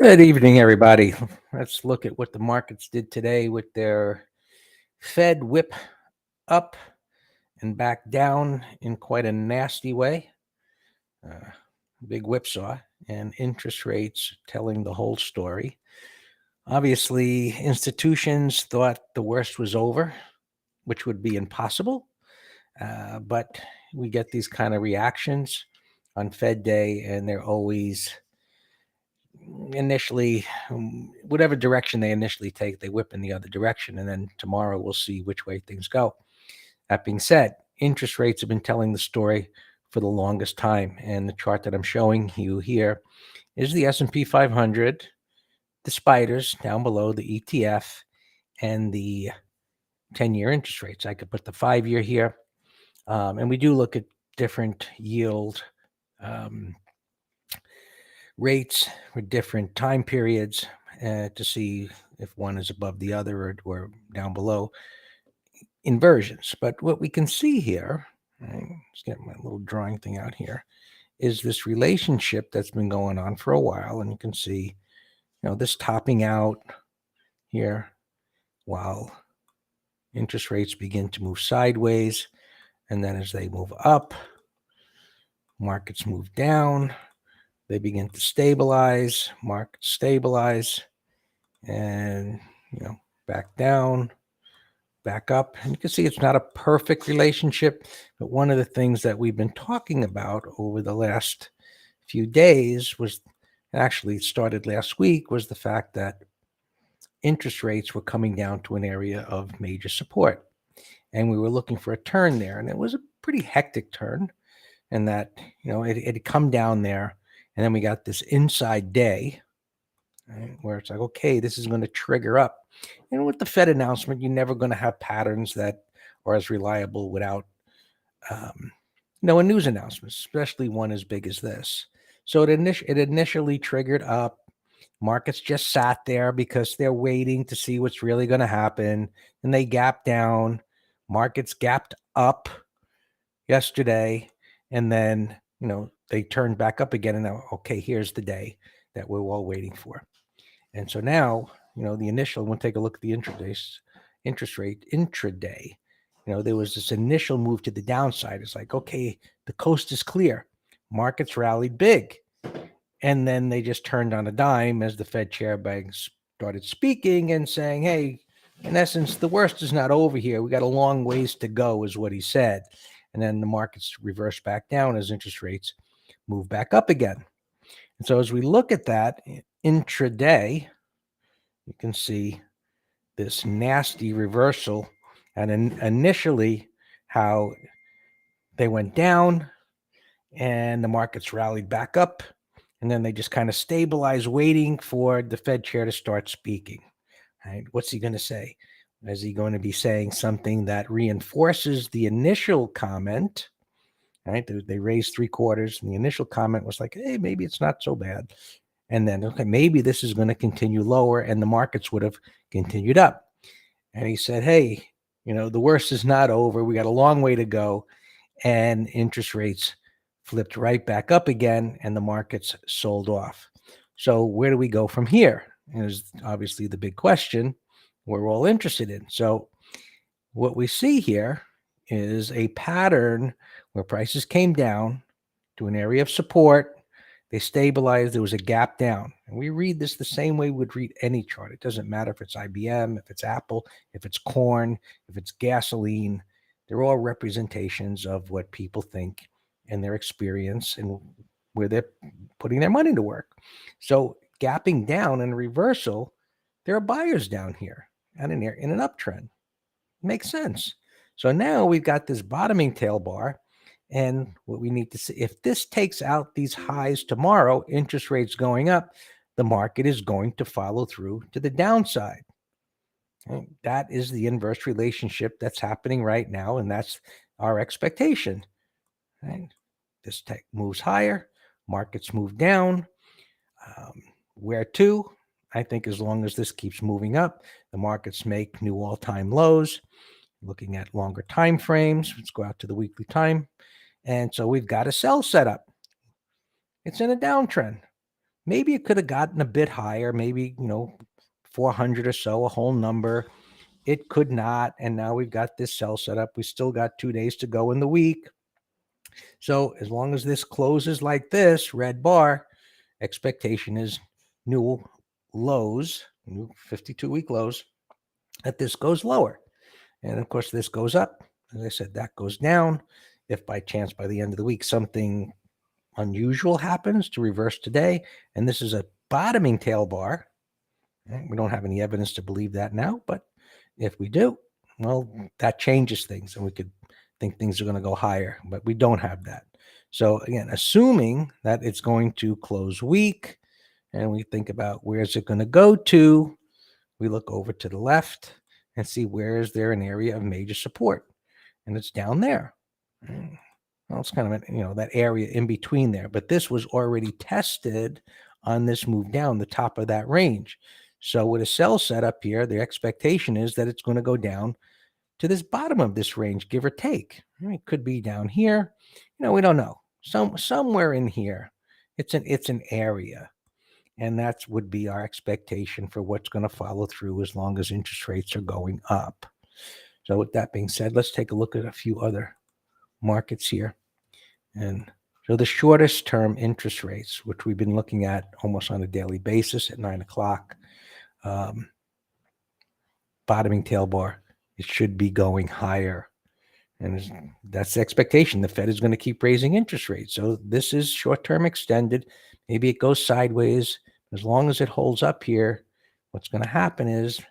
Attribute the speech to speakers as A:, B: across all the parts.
A: Good evening, everybody. Let's look at what the markets did today with their Fed whip up and back down in quite a nasty way. Uh, Big whipsaw, and interest rates telling the whole story. Obviously, institutions thought the worst was over, which would be impossible. But we get these kind of reactions on Fed Day, and they're always initially whatever direction they initially take, they whip in the other direction, and then tomorrow we'll see which way things go. That being said, interest rates have been telling the story for the longest time, and the chart that I'm showing you here is the S&P 500, the spiders down below, the ETF, and the 10-year interest rates. I could put the 5-year here, and we do look at different yield um, rates for different time periods to see if one is above the other or down below inversions. But what we can see here, let's get my little drawing thing out here, is this relationship that's been going on for a while. And you can see, this topping out here while interest rates begin to move sideways. And then as they move up, markets move down. They begin to stabilize, markets stabilize, and, back down, back up. And you can see it's not a perfect relationship, but one of the things that we've been talking about over the last few days was, actually it started last week, was the fact that interest rates were coming down to an area of major support. And we were looking for a turn there. And it was a pretty hectic turn. And that, it had come down there. And then we got this inside day, right, where it's like, okay, this is going to trigger up. And with the Fed announcement, you're never going to have patterns that are as reliable without, a news announcement, especially one as big as this. So it initially triggered up. Markets just sat there because they're waiting to see what's really going to happen. And they gapped down. Markets gapped up yesterday. And then, they turned back up again. And now, okay, here's the day that we're all waiting for. And so now, the initial, we'll take a look at the interest rate intraday. There was this initial move to the downside. It's like, okay, the coast is clear. Markets rallied big. And then they just turned on a dime as the Fed chairman started speaking and saying, hey, in essence, the worst is not over here. We got a long ways to go, is what he said. And then the markets reversed back down as interest rates move back up again. And so as we look at that intraday, you can see this nasty reversal. And initially, how they went down and the markets rallied back up. And then they just kind of stabilized, waiting for the Fed chair to start speaking. Right? What's he going to say? Is he going to be saying something that reinforces the initial comment? Right? They raised 3/4, and the initial comment was like, hey, maybe it's not so bad. And then, okay, maybe this is going to continue lower, and the markets would have continued up. And he said, hey, the worst is not over. We got a long way to go. And interest rates flipped right back up again, and the markets sold off. So where do we go from here? Is obviously the big question we're all interested in. So what we see here is a pattern where prices came down to an area of support. They stabilized. There was a gap down. And we read this the same way we'd read any chart. It doesn't matter if it's IBM, if it's Apple, if it's corn, if it's gasoline. They're all representations of what people think and their experience and where they're putting their money to work. So gapping down and reversal, there are buyers down here and in an uptrend. Makes sense. So now we've got this bottoming tail bar. And what we need to see, if this takes out these highs tomorrow, interest rates going up, the market is going to follow through to the downside. Okay? That is the inverse relationship that's happening right now. And that's our expectation. Right? This tech moves higher, markets move down. Where to? I think as long as this keeps moving up, the markets make new all-time lows. Looking at longer time frames, let's go out to the weekly time. And so we've got a sell setup. It's in a downtrend. maybe it could have gotten a bit higher, maybe, 400 or so, a whole number. It could not. And now we've got this sell set up. We still got 2 days to go in the week. So as long as this closes like this, red bar, expectation is new lows, new 52-week lows, that this goes lower. And of course, this goes up. As I said, that goes down. If by chance, by the end of the week, something unusual happens to reverse today, and this is a bottoming tail bar, we don't have any evidence to believe that now, but if we do, well, that changes things, and we could think things are going to go higher, but we don't have that. So again, assuming that it's going to close weak, and we think about where is it going to go to, we look over to the left and see where is there an area of major support, and it's down there. Well, it's kind of that area in between there, but this was already tested on this move down, the top of that range. So with a sell set up here, the expectation is that it's going to go down to this bottom of this range, give or take. It could be down here. We don't know. Somewhere in here, it's an area, and that would be our expectation for what's going to follow through as long as interest rates are going up. So with that being said, let's take a look at a few other markets here. And so the shortest term interest rates, which we've been looking at almost on a daily basis at 9 o'clock, bottoming tail bar, it should be going higher. And that's the expectation. The Fed is going to keep raising interest rates. So this is short-term extended. Maybe it goes sideways. As long as it holds up here, what's going to happen is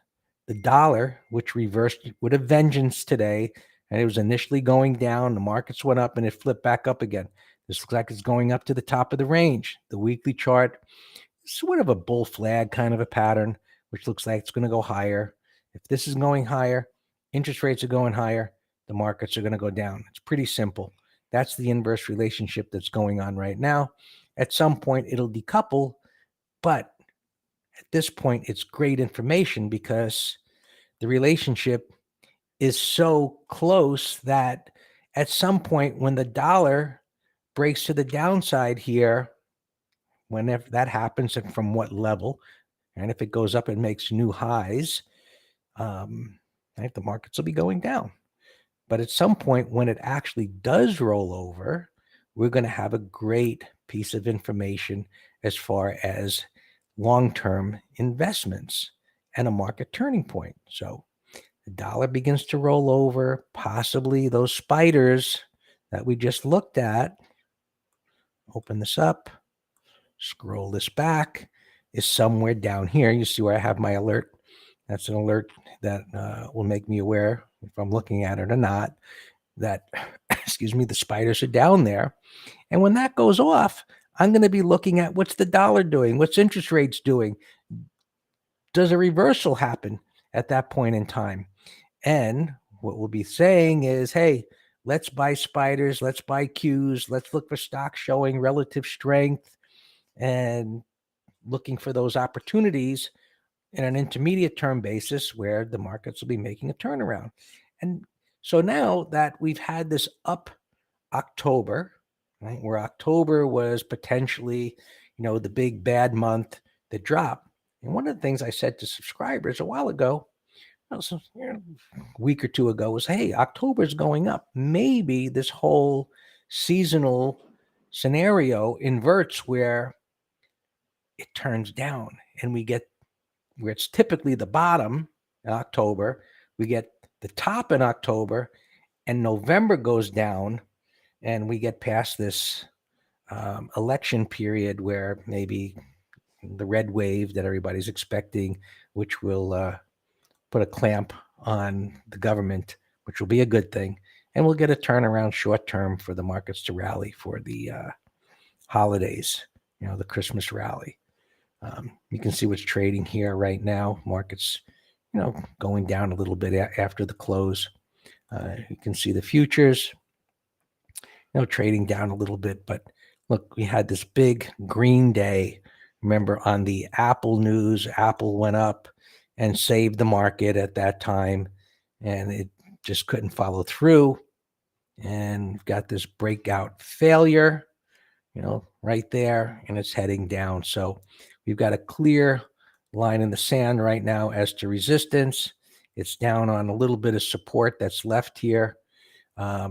A: the dollar, which reversed with a vengeance today, and it was initially going down, the markets went up, and it flipped back up again. This looks like it's going up to the top of the range. The weekly chart, sort of a bull flag kind of a pattern, which looks like it's going to go higher. If this is going higher, interest rates are going higher, the markets are going to go down. It's pretty simple. That's the inverse relationship that's going on right now. At some point, it'll decouple, but at this point, it's great information because the relationship is so close that at some point when the dollar breaks to the downside here, whenever that happens and from what level, and if it goes up and makes new highs, the markets will be going down. But at some point when it actually does roll over, we're going to have a great piece of information as far as long-term investments and a market turning point. So the dollar begins to roll over, possibly those spiders that we just looked at. Open this up, scroll this back, is somewhere down here. You see where I have my alert. That's an alert that will make me aware if I'm looking at it or not, that, the spiders are down there. And when that goes off, I'm going to be looking at what's the dollar doing? What's interest rates doing? Does a reversal happen at that point in time? And what we'll be saying is, hey, let's buy spiders, let's buy Qs, let's look for stocks showing relative strength and looking for those opportunities in an intermediate term basis where the markets will be making a turnaround. And so now that we've had this up October, right, where October was potentially, the big bad month that dropped. And one of the things I said to subscribers a while ago, a week or two ago, was, hey, October is going up. Maybe this whole seasonal scenario inverts where it turns down and we get where it's typically the bottom in October, we get the top in October, and November goes down, and we get past this election period where maybe the red wave that everybody's expecting, which will put a clamp on the government, which will be a good thing, and we'll get a turnaround short term for the markets to rally for the holidays, the Christmas rally. You can see what's trading here right now. Markets, going down a little bit after the close. You can see the futures, trading down a little bit. But look, we had this big green day. Remember on the Apple news, Apple went up and saved the market at that time, and it just couldn't follow through. And we've got this breakout failure. right there, and it's heading down. So we've got a clear line in the sand right now as to resistance. It's down on a little bit of support that's left here.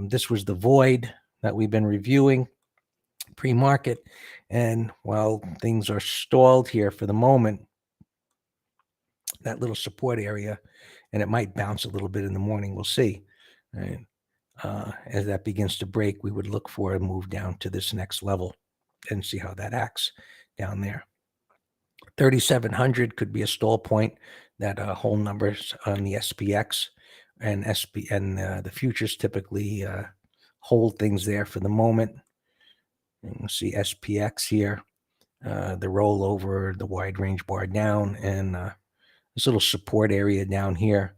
A: This was the void that we've been reviewing pre-market. And while things are stalled here for the moment, that little support area, and it might bounce a little bit in the morning, we'll see. Right? As that begins to break, we would look for a move down to this next level and see how that acts down there. 3,700 could be a stall point. That whole numbers on the SPX and the futures typically hold things there for the moment. And you see SPX here, the rollover, the wide range bar down, and this little support area down here,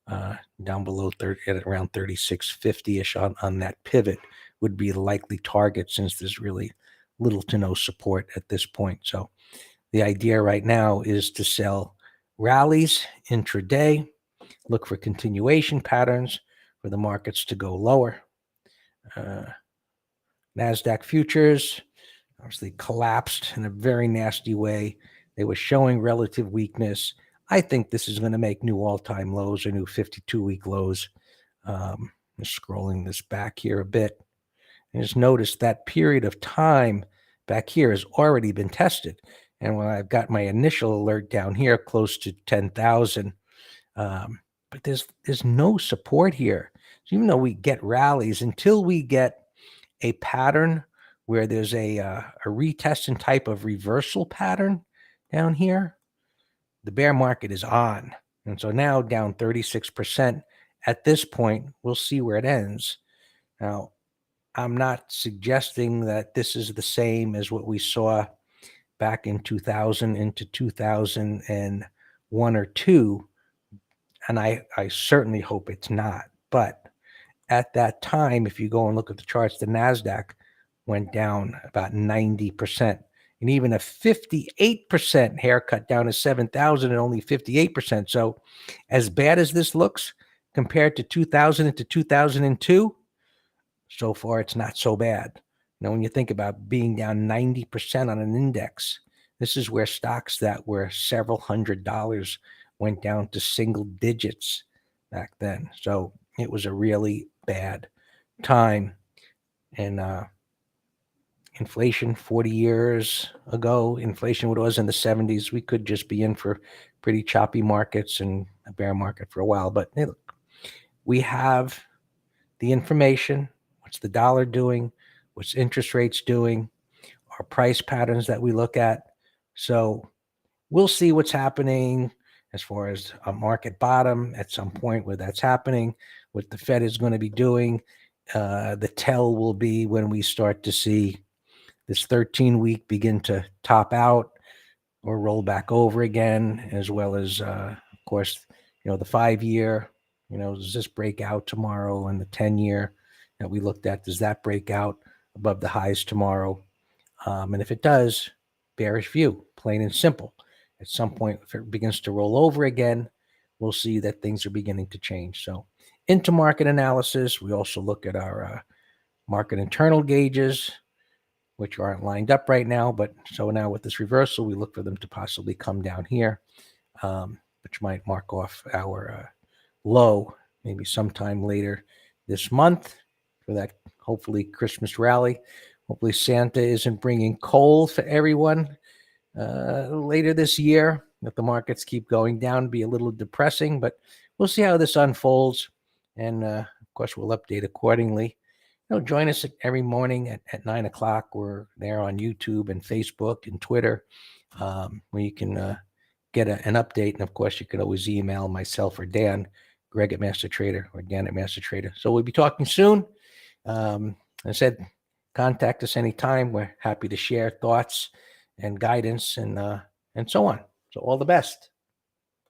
A: down below 30 at around 3650-ish on that pivot would be the likely target, since there's really little to no support at this point. So the idea right now is to sell rallies intraday, look for continuation patterns for the markets to go lower. NASDAQ futures obviously collapsed in a very nasty way. They were showing relative weakness. I think this is going to make new all-time lows or new 52-week lows. Just scrolling this back here a bit. And just notice that period of time back here has already been tested. And when I've got my initial alert down here close to 10,000, but there's no support here. So even though we get rallies, until we get a pattern where there's a retest and type of reversal pattern down here, the bear market is on. And so now down 36% at this point, we'll see where it ends. Now, I'm not suggesting that this is the same as what we saw back in 2000 into 2001 or 2, and I certainly hope it's not. But at that time, if you go and look at the charts, the NASDAQ went down about 90%, and even a 58% haircut down to 7,000 and only 58%. So as bad as this looks compared to 2000 into 2002, so far it's not so bad. When you think about being down 90% on an index, this is where stocks that were several $100s went down to single digits back then. So it was a really bad time. And inflation 40 years ago, inflation what it was in the 70s, we could just be in for pretty choppy markets and a bear market for a while. But hey, look, we have the information. What's the dollar doing? What's interest rates doing? Our price patterns that we look at. So we'll see what's happening as far as a market bottom at some point where that's happening, what the Fed is going to be doing. The tell will be when we start to see this 13-week begin to top out or roll back over again, as well as, of course, the 5-year, does this break out tomorrow? And the 10-year that we looked at, does that break out above the highs tomorrow? And if it does, bearish view, plain and simple. At some point, if it begins to roll over again, we'll see that things are beginning to change. So into market analysis, we also look at our market internal gauges, which aren't lined up right now. But so now with this reversal, we look for them to possibly come down here, which might mark off our low maybe sometime later this month for that hopefully Christmas rally. Hopefully Santa isn't bringing coal for everyone later this year. If the markets keep going down, be a little depressing, but we'll see how this unfolds. And of course, we'll update accordingly. Join us every morning at 9 o'clock. We're there on YouTube and Facebook and Twitter, where you can get an update. And of course, you can always email myself or Dan, Greg at Master Trader, or Dan at Master Trader. So we'll be talking soon. I said, contact us anytime. We're happy to share thoughts and guidance and so on. So all the best.